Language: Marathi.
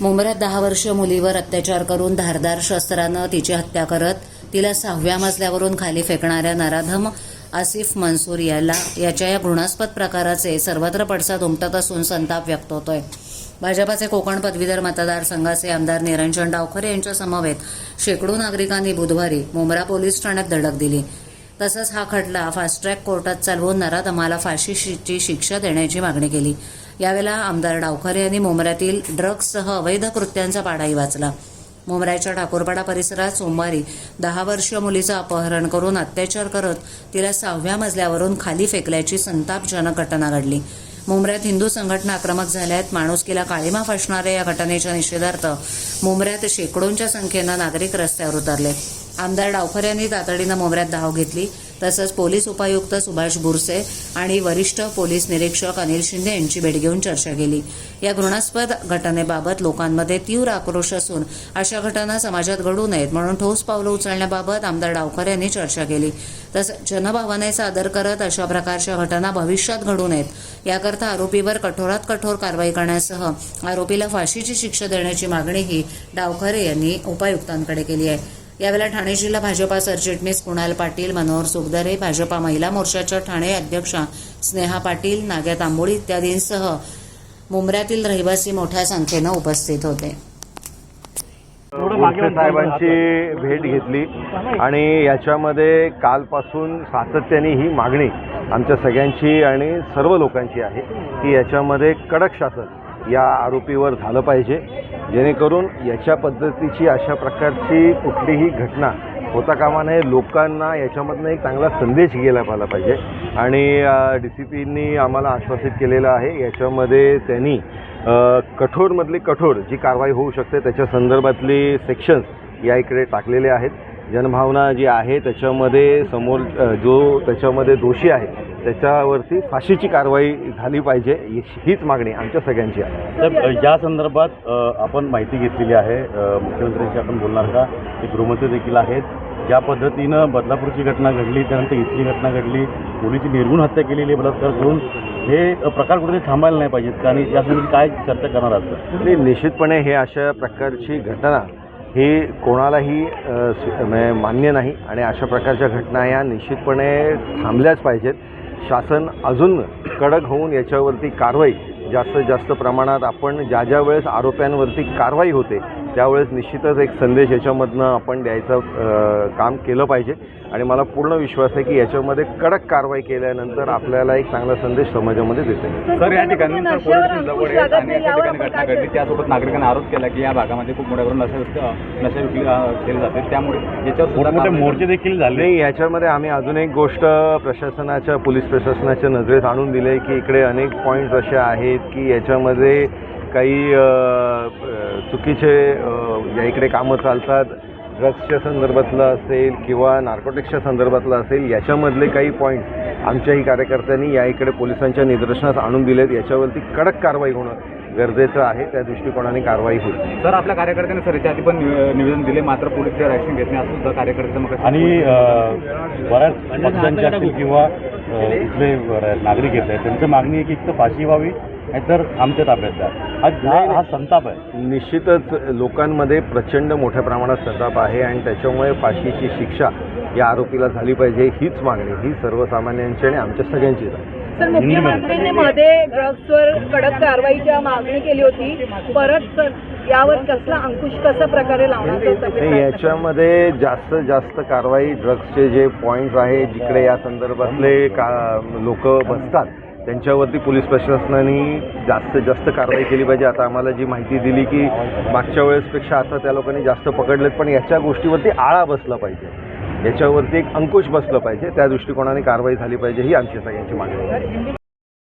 मुंबईत 10 वर्षीय मुलीवर अत्याचार करून धारदार शस्त्रानं तिची हत्या करत तिला 6व्या मजल्यावरून खाली फेकणाऱ्या नराधम आसिफ मंसूर याच्या या घृणास्पद प्रकाराचे सर्वत्र पडसाद उमटत असून संताप व्यक्त होतोय। भाजपाचे कोकण पदवीधर मतदारसंघाचे आमदार निरंजन डावखरे यांच्या समवेत शेकडो नागरिकांनी बुधवारी मुंब्रा पोलीस ठाण्यात धडक दिली। तसंच हा खटला फास्ट ट्रॅक कोर्टात चालवून नराधमाला फाशीची शिक्षा देण्याची मागणी केली। यावेळेला आमदार डावखरे यांनी मुंब्र्यातील ड्रग्जसह अवैध कृत्यांचा पाडाही वाचला। मुंब्र्याच्या ठाकूरपाडा परिसरात सोमवारी 10 वर्षीय मुलीचं अपहरण करून अत्याचार करत तिला 6व्या मजल्यावरून खाली फेकल्याची संतापजनक घटना घडली। मुंब्र्यात हिंदू संघटना आक्रमक झाल्या आहेत। माणुसकीला काळीमा फासणाऱ्या या घटनेच्या निषेधार्थ मुंब्र्यात शेकडोंच्या संख्येनं नागरिक रस्त्यावर उतरले। आमदार डावखरे यांनी तातडीनं मुंब्र्यात धाव घेतली। तसंच पोलीस उपायुक्त सुभाष बुरसे आणि वरिष्ठ पोलीस निरीक्षक अनिल शिंदे यांची भेट घेऊन चर्चा केली। या घृणास्पद घटनेबाबत लोकांमध्ये तीव्र आक्रोश असून अशा घटना समाजात घडू नयेत म्हणून ठोस पावलं उचलण्याबाबत आमदार डावखरे यांनी चर्चा केली। तसंच जनभावनेचा आदर करत अशा प्रकारच्या घटना भविष्यात घडू नयेत याकरता आरोपीवर कठोरात कठोर कारवाई करण्यासह आरोपीला फाशीची शिक्षा देण्याची मागणीही डावखरे यांनी उपायुक्तांकडे केली आहे। यावेळेला ठाणे जिल्हा भाजपा सरचिटणीस कुणाल पाटील, मनोहर सुखदरे, भाजपा महिला मोर्चाच्या ठाणे अध्यक्षा स्नेहा पाटील, नाग्या तांबोळी इत्यादींसह मुंब्र्यातील रहिवासी मोठ्या संख्येनं उपस्थित होते। बुरसे साहेबांची भेट घेतली आणि याच्यामध्ये कालपासून सातत्याने ही मागणी आमच्या सगळ्यांची आणि सर्व लोकांची आहे की याच्यामध्ये कडक शासन या आरोपीवर झालं पाहिजे, जेणेकरून याच्या पद्धतीची अशा प्रकारची कुठलीही घटना होता कामा नये। लोकांना याच्यामधनं एक चांगला संदेश गेला पाहिजे आणि DCPंनी आम्हाला आश्वासित केलेलं आहे। याच्यामध्ये त्यांनी कठोरमधली कठोर जी कारवाई होऊ शकते त्याच्या संदर्भातली सेक्शन्स या इकडे टाकलेले आहेत। जनभावना जी आहे त्याच्यामध्ये समोर जो त्याच्यामध्ये दोषी आहे त्याच्यावरती फाशीची कारवाई झाली पाहिजे, हीच मागणी आमच्या सगळ्यांची आहे। तर या संदर्भात आपण माहिती घेतलेली आहे। मुख्यमंत्र्यांशी आपण बोलणार का? ते गृहमंत्री देखील आहेत। ज्या पद्धतीनं बदलापूरची घटना घडली, त्यानंतर इथली घटना घडली, मुलीची निर्गुण हत्या केलेली, बलात्कार करून हे प्रकार कुठेतरी थांबायला नाही पाहिजेत आणि यासंदर्भात काय चर्चा करणार आहात? निश्चितपणे हे अशा प्रकारची घटना ही कोणालाही मान्य नाही आणि अशा प्रकारच्या घटना या निश्चितपणे थांबल्याच पाहिजेत। शासन अजून कडक होऊन याच्यावरती कारवाई जास्तीत जास्त प्रमाणात आपण ज्या वेळेस आरोप्यांवरती कारवाई होते त्यावेळेस निश्चितच एक संदेश याच्यामधनं आपण द्यायचं काम केलं पाहिजे आणि मला पूर्ण विश्वास आहे की याच्यामध्ये कडक कारवाई केल्यानंतर आपल्याला एक चांगला संदेश समाजामध्ये देता येईल। सर, या ठिकाणी घटना घडली, त्यासोबत नागरिकांनी आरोप केला की या भागामध्ये खूप मोठ्या प्रमाणात नशा विक्री केली जाते, त्यामुळे याच्यावर मोठे मोर्चे देखील झाले। नाही, याच्यामध्ये आम्ही अजून एक गोष्ट प्रशासनाच्या पोलीस प्रशासनाच्या नजरेत आणून दिली आहे की इकडे अनेक पॉईंट्स असे आहेत की याच्यामध्ये काही चुकीचे या इकडे कामं चालतात। ड्रग्सच्या संदर्भातलं असेल किंवा नार्कोटिक्सच्या संदर्भातलं असेल, याच्यामधले काही पॉईंट्स आमच्याही कार्यकर्त्यांनी या इकडे पोलिसांच्या निदर्शनास आणून दिलेत। याच्यावरती कडक कारवाई होणं गरजेचं आहे, त्या दृष्टिकोनाने कारवाई होईल। सर, आपल्या कार्यकर्त्यांनी सर याच्या आधी पण निवेदन दिले, मात्र पोलीस त्यावर ॲक्शन घेत नाही असं सुद्धा कार्यकर्ते मग आणि बऱ्याच पक्षांच्या असतील किंवा इथले नागरिक येत आहेत त्यांची मागणी आहे की एक तर फाशी व्हावी तर आमच्या ताब्यात द्या। हा संताप आहे। निश्चितच लोकांमध्ये प्रचंड मोठ्या प्रमाणात संताप आहे आणि त्याच्यामुळे फाशीची शिक्षा या आरोपीला झाली पाहिजे, हीच मागणी ही सर्वसामान्यांची आणि आमच्या सगळ्यांचीच आहे। सर, मुख्यमंत्र्यांनी मध्ये ड्रग्सवर कडक कारवाईची मागणी केली होती, परत यावर कसला अंकुश कशा प्रकारे लावणार? याच्यामध्ये जास्तीत जास्त कारवाई ड्रग्सचे जे पॉईंट्स आहे जिकडे या संदर्भातले लोक बसतात त्यांच्यावरती पोलीस प्रशासनाने जास्तीत जास्त कारवाई केली पाहिजे। आता आम्हाला जी माहिती दिली की मागच्या वेळेसपेक्षा आता त्या लोकांनी जास्त पकडलेत, पण याच्या गोष्टीवरती आळा बसला पाहिजे, याच्यावरती एक अंकुश बसलं पाहिजे, त्या दृष्टिकोनाने कारवाई झाली पाहिजे, ही आमची सगळ्यांची मागणी आहे।